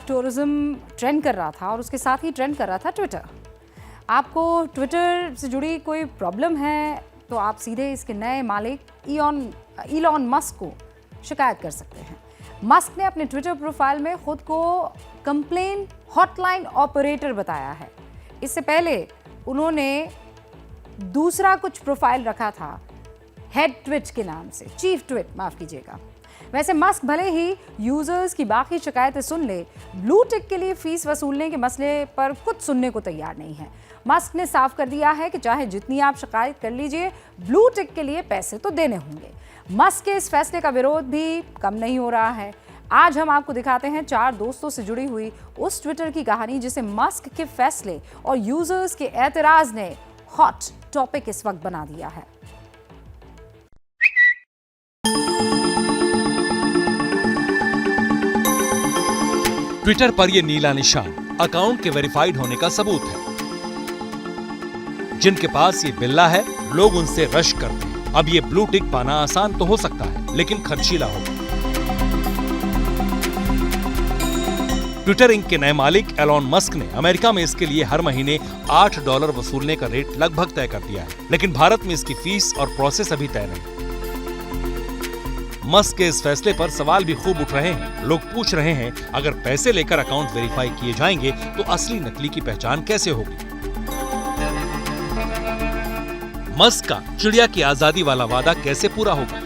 Tourism trend कर रहा था और उसके साथ ही ट्रेंड कर रहा था ट्विटर। आपको ट्विटर से जुड़ी कोई प्रॉब्लम है तो आप सीधे इसके नए मालिक इलॉन मस्क को शिकायत कर सकते हैं। मस्क ने अपने ट्विटर प्रोफाइल में खुद को कंप्लेन हॉटलाइन ऑपरेटर बताया है। इससे पहले उन्होंने दूसरा कुछ प्रोफाइल रखा था हेड ट्विट के नाम से, चीफ ट्विट माफ कीजिएगा। वैसे मस्क भले ही यूजर्स की बाकी शिकायतें सुन ले, ब्लू टिक के लिए फीस वसूलने के मसले पर कुछ सुनने को तैयार नहीं है। मस्क ने साफ कर दिया है कि चाहे जितनी आप शिकायत कर लीजिए, ब्लू टिक के लिए पैसे तो देने होंगे। मस्क के इस फैसले का विरोध भी कम नहीं हो रहा है। आज हम आपको दिखाते हैं 4 दोस्तों से जुड़ी हुई उस ट्विटर की कहानी जिसे मस्क के फैसले और यूजर्स के एतराज ने हॉट टॉपिक इस वक्त बना दिया है। ट्विटर पर यह नीला निशान अकाउंट के वेरीफाइड होने का सबूत है। जिनके पास ये बिल्ला है, लोग उनसे रश करते हैं। अब ये ब्लू टिक पाना आसान तो हो सकता है, लेकिन खर्चीला होगा। ट्विटर इंक के नए मालिक एलॉन मस्क ने अमेरिका में इसके लिए हर महीने $8 वसूलने का रेट लगभग तय कर दिया है, लेकिन भारत में इसकी फीस और प्रोसेस अभी तय नहीं। मस्क के इस फैसले पर सवाल भी खूब उठ रहे हैं। लोग पूछ रहे हैं, अगर पैसे लेकर अकाउंट वेरीफाई किए जाएंगे तो असली नकली की पहचान कैसे होगी? मस्क का चिड़िया की आजादी वाला वादा कैसे पूरा होगा?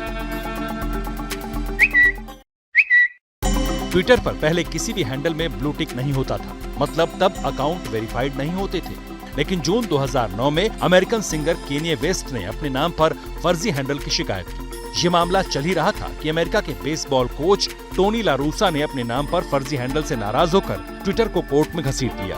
ट्विटर पर पहले किसी भी हैंडल में ब्लू टिक नहीं होता था, मतलब तब अकाउंट वेरीफाइड नहीं होते थे। लेकिन जून 2009 में अमेरिकन सिंगर केन्ये वेस्ट ने अपने नाम पर फर्जी हैंडल की शिकायत की। ये मामला चल ही रहा था कि अमेरिका के बेसबॉल कोच टोनी ला रूसा ने अपने नाम पर फर्जी हैंडल से नाराज होकर ट्विटर को कोर्ट में घसीट दिया।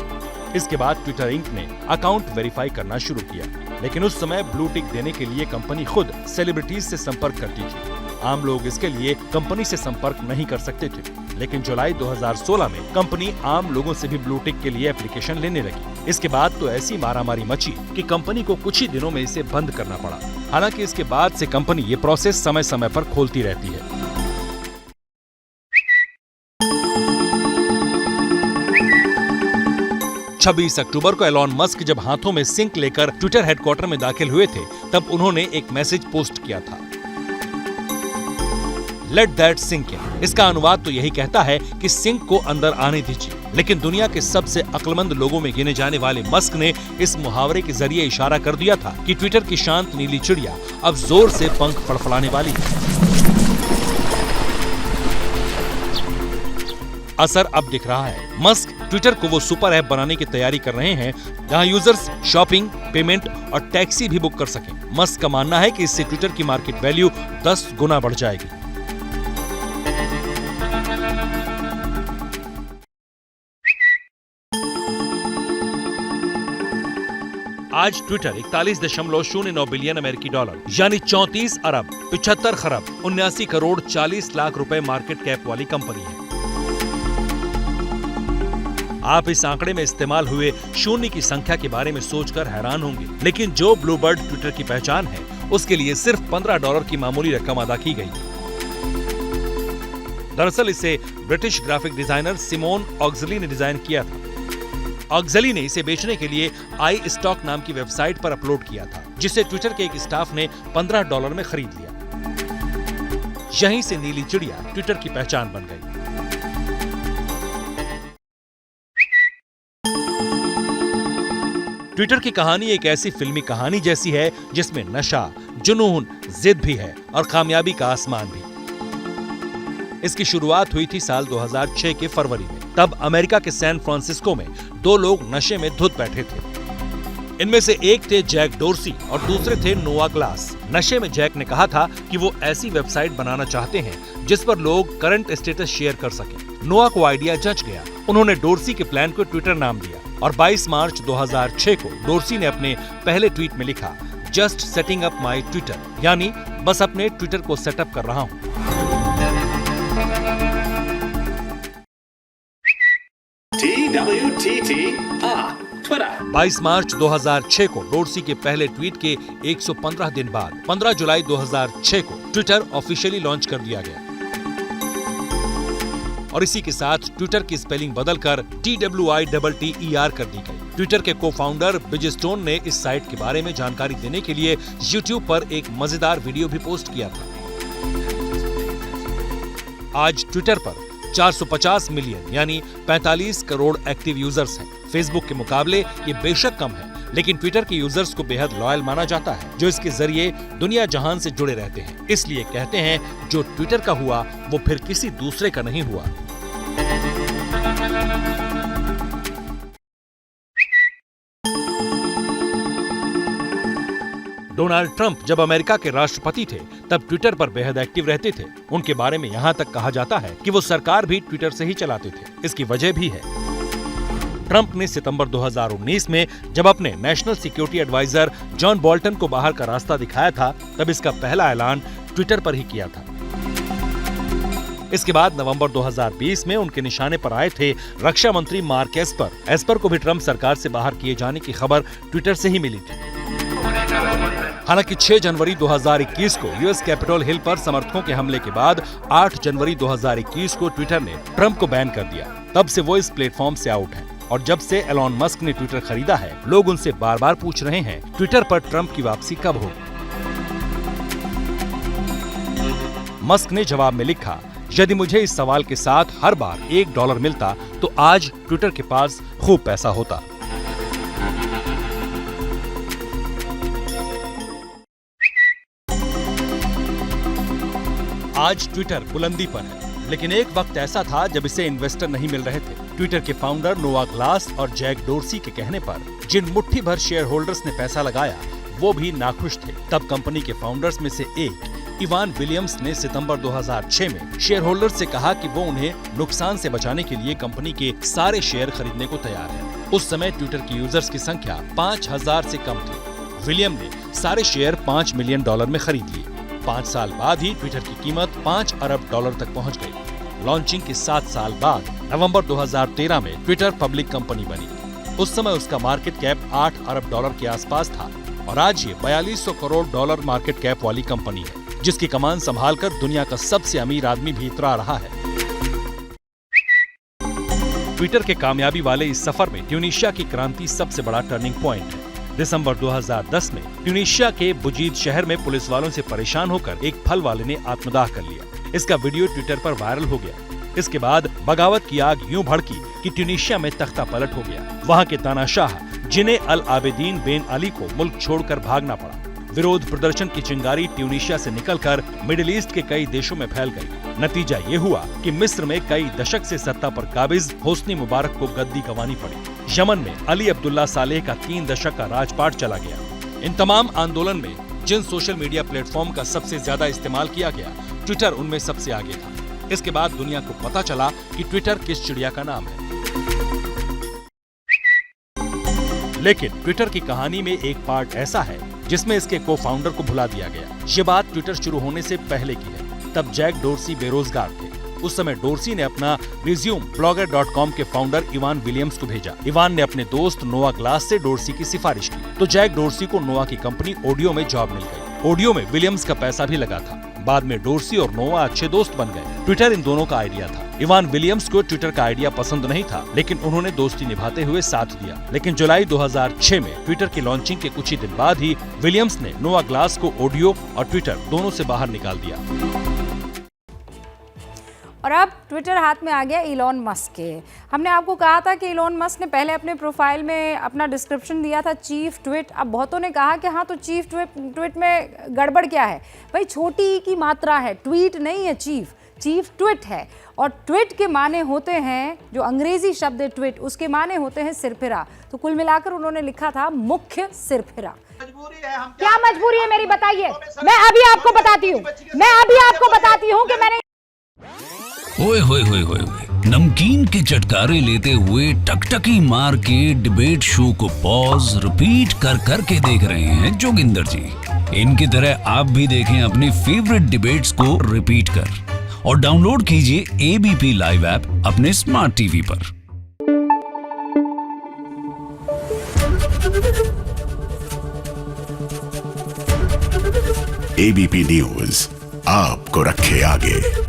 इसके बाद ट्विटर इंक ने अकाउंट वेरीफाई करना शुरू किया, लेकिन उस समय ब्लू टिक देने के लिए कंपनी खुद सेलिब्रिटीज से संपर्क करती थी। आम लोग इसके लिए कंपनी से संपर्क नहीं कर सकते थे, लेकिन जुलाई 2016 में कंपनी आम लोगों से भी ब्लू टिक के लिए एप्लीकेशन लेने लगी। इसके बाद तो ऐसी मारामारी मची कि कंपनी को कुछ ही दिनों में इसे बंद करना पड़ा। हालांकि इसके बाद से कंपनी ये प्रोसेस समय समय पर खोलती रहती है। छब्बीस अक्टूबर को एलॉन मस्क जब हाथों में सिंक लेकर ट्विटर हेडक्वार्टर में दाखिल हुए थे, तब उन्होंने एक मैसेज पोस्ट किया था, लेट दैट सिंक इन। इसका अनुवाद तो यही कहता है कि सिंक को अंदर आने दीजिए। लेकिन दुनिया के सबसे अक्लमंद लोगों में गिने जाने वाले मस्क ने इस मुहावरे के जरिए इशारा कर दिया था कि ट्विटर की शांत नीली चिड़िया अब जोर से पंख फड़फड़ाने वाली है। असर अब दिख रहा है। मस्क ट्विटर को वो सुपर ऐप बनाने की तैयारी कर रहे हैं जहां यूजर्स शॉपिंग, पेमेंट और टैक्सी भी बुक कर सकें। मस्क का मानना है कि इससे ट्विटर की मार्केट वैल्यू 10 गुना बढ़ जाएगी। आज ट्विटर 41.09 बिलियन अमेरिकी डॉलर यानी 34 अरब 75 खरब 79 करोड़ 40 लाख रुपए मार्केट कैप वाली कंपनी है। आप इस आंकड़े में इस्तेमाल हुए शून्य की संख्या के बारे में सोचकर हैरान होंगे, लेकिन जो ब्लूबर्ड ट्विटर की पहचान है, उसके लिए सिर्फ $15 की मामूली रकम अदा की गई। दरअसल इसे British graphic designer Simon Oxley ने डिजाइन किया था। ऑक्सली ने इसे बेचने के लिए आई स्टॉक नाम की वेबसाइट पर अपलोड किया था, जिसे ट्विटर के एक स्टाफ ने $15 में खरीद लिया। यहीं से नीली चिड़िया ट्विटर की पहचान बन गई। ट्विटर की कहानी एक ऐसी फिल्मी कहानी जैसी है जिसमें नशा, जुनून, जिद भी है और कामयाबी का आसमान भी। इसकी शुरुआत हुई थी साल 2006 के फरवरी में। तब अमेरिका के सैन फ्रांसिस्को में 2 लोग नशे में धुत बैठे थे। इनमें से एक थे जैक डोर्सी और दूसरे थे नोआ ग्लास। नशे में जैक ने कहा था कि वो ऐसी वेबसाइट बनाना चाहते हैं जिस पर लोग करंट स्टेटस शेयर कर सकें। नोआ को आइडिया जच गया। उन्होंने डोर्सी के प्लान को ट्विटर नाम दिया और 22 मार्च 2006 को डोर्सी ने अपने पहले ट्वीट में लिखा, just setting up my Twitter, यानी बस अपने ट्विटर को सेटअप कर रहा हूँ। Twitter। 22 मार्च 2006 को डोर्सी के पहले ट्वीट के 115 दिन बाद 15 जुलाई 2006 को ट्विटर ऑफिशियली लॉन्च कर दिया गया। और इसी के साथ ट्विटर की स्पेलिंग बदलकर TWITTER कर दी गई। ट्विटर के को-फाउंडर बिजस्टोन ने इस साइट के बारे में जानकारी देने के लिए YouTube पर एक मजेदार वीडियो भी पोस्ट किया था। आज ट्विटर पर 450 मिलियन यानी 45 करोड़ एक्टिव यूजर्स हैं। फेसबुक के मुकाबले ये बेशक कम है, लेकिन ट्विटर के यूजर्स को बेहद लॉयल माना जाता है, जो इसके जरिए दुनिया जहान से जुड़े रहते हैं। इसलिए कहते हैं जो ट्विटर का हुआ वो फिर किसी दूसरे का नहीं हुआ। डोनाल्ड ट्रंप जब अमेरिका के राष्ट्रपति थे तब ट्विटर पर बेहद एक्टिव रहते थे। उनके बारे में यहाँ तक कहा जाता है कि वो सरकार भी ट्विटर से ही चलाते थे। इसकी वजह भी है। ट्रंप ने सितंबर 2019 में जब अपने national security adviser John Bolton को बाहर का रास्ता दिखाया था, तब इसका पहला ऐलान ट्विटर पर ही किया था। इसके बाद नवंबर 2020 में उनके निशाने पर आए थे रक्षा मंत्री मार्क एस्पर। एस्पर को भी ट्रंप सरकार से बाहर किए जाने की खबर ट्विटर से ही मिली थी। हालांकि 6 जनवरी 2021 को यूएस कैपिटल हिल पर समर्थकों के हमले के बाद 8 जनवरी 2021 को ट्विटर ने ट्रंप को बैन कर दिया। तब से वो इस प्लेटफॉर्म से आउट हैं। और जब से एलॉन मस्क ने ट्विटर खरीदा है, लोग उनसे बार बार पूछ रहे हैं ट्विटर पर ट्रंप की वापसी कब होगी। मस्क ने जवाब में लिखा, यदि मुझे इस सवाल के साथ हर बार $1 मिलता तो आज ट्विटर के पास खूब पैसा होता। आज ट्विटर बुलंदी पर है, लेकिन एक वक्त ऐसा था जब इसे इन्वेस्टर नहीं मिल रहे थे। ट्विटर के फाउंडर नोआ ग्लास और जैक डोर्सी के कहने पर जिन मुट्ठी भर शेयर होल्डर्स ने पैसा लगाया वो भी नाखुश थे। तब कंपनी के फाउंडर्स में से एक इवान विलियम्स ने सितंबर 2006 में शेयर होल्डर्स से कहा कि वो उन्हें नुकसान से बचाने के लिए कंपनी के सारे शेयर खरीदने को तैयार है। उस समय ट्विटर की यूजर्स की संख्या 5000 से कम थी। विलियम ने सारे शेयर $5 मिलियन में खरीद लिए। 5 साल बाद ही ट्विटर की कीमत $5 अरब तक पहुंच गई। लॉन्चिंग के 7 साल बाद नवंबर 2013 में ट्विटर पब्लिक कंपनी बनी। उस समय उसका मार्केट कैप $8 अरब के आसपास था और आज ये $4200 करोड़ मार्केट कैप वाली कंपनी है, जिसकी कमान संभालकर दुनिया का सबसे अमीर आदमी भी इतरा रहा है। ट्विटर के कामयाबी वाले इस सफर में ट्यूनीशिया की क्रांति सबसे बड़ा टर्निंग पॉइंट है। दिसंबर 2010 में ट्यूनीशिया के बुजीद शहर में पुलिस वालों से परेशान होकर एक फल वाले ने आत्मदाह कर लिया। इसका वीडियो ट्विटर पर वायरल हो गया। इसके बाद बगावत की आग यूं भड़की कि ट्यूनीशिया में तख्ता पलट हो गया। वहां के तानाशाह जिने अल आबेदीन बेन अली को मुल्क छोड़कर भागना पड़ा। विरोध प्रदर्शन की चिंगारी ट्यूनीशिया से निकलकर मिडिल ईस्ट के कई देशों में फैल गई। नतीजा ये हुआ कि मिस्र में कई दशक से सत्ता पर काबिज होस्नी मुबारक को गद्दी गंवानी पड़ी। यमन में अली अब्दुल्ला सालेह का 3 दशक का राजपाट चला गया। इन तमाम आंदोलन में जिन सोशल मीडिया प्लेटफॉर्म का सबसे ज्यादा इस्तेमाल किया गया, ट्विटर उनमें सबसे आगे था। इसके बाद दुनिया को पता चला कि ट्विटर किस चिड़िया का नाम है। लेकिन ट्विटर की कहानी में एक पार्ट ऐसा है जिसमें इसके को-फाउंडर को भुला दिया गया। ये बात ट्विटर शुरू होने से पहले की है। तब जैक डोर्सी बेरोजगार थे। उस समय डोर्सी ने अपना रिज्यूम blogger.com के फाउंडर इवान विलियम्स को भेजा। इवान ने अपने दोस्त नोआ ग्लास से डोर्सी की सिफारिश की, तो जैक डोर्सी को नोआ की कंपनी ऑडियो में जॉब मिल गई। ऑडियो में विलियम्स का पैसा भी लगा था। बाद में डोर्सी और नोआ अच्छे दोस्त बन गए। ट्विटर इन दोनों का आइडिया था। इवान विलियम्स को ट्विटर का आइडिया पसंद नहीं था, लेकिन उन्होंने दोस्ती निभाते हुए साथ दिया। लेकिन जुलाई 2006 में ट्विटर की लॉन्चिंग के कुछ ही दिन बाद ही विलियम्स ने नोआ ग्लास को ऑडियो और ट्विटर दोनों से बाहर निकाल दिया। और अब ट्विटर हाथ में आ गया इलॉन मस्क के। हमने आपको कहा था कि इलॉन मस्क ने पहले अपने प्रोफाइल में अपना डिस्क्रिप्शन दिया था चीफ ट्वीट। अब बहुतों ने कहा कि हाँ, तो चीफ ट्वीट में गड़बड़ क्या है भाई, छोटी की मात्रा है, ट्वीट नहीं है, चीफ ट्वीट है। और ट्वीट के माने होते हैं, जो अंग्रेजी शब्द है ट्वीट, उसके माने होते हैं सिरफिरा। तो कुल मिलाकर उन्होंने लिखा था मुख्य सिरफिरा। क्या मजबूरी है मेरी, बताइए। मैं अभी आपको बताती हूँ कि मैंने ओए होए होए होए नमकीन के चटकारे लेते हुए टकटकी मार के डिबेट शो को पॉज रिपीट कर करके देख रहे हैं जोगिंदर जी। इनकी तरह आप भी देखें अपनी फेवरेट डिबेट्स को रिपीट कर और डाउनलोड कीजिए एबीपी लाइव ऐप अपने स्मार्ट टीवी पर। एबीपी न्यूज आपको रखे आगे।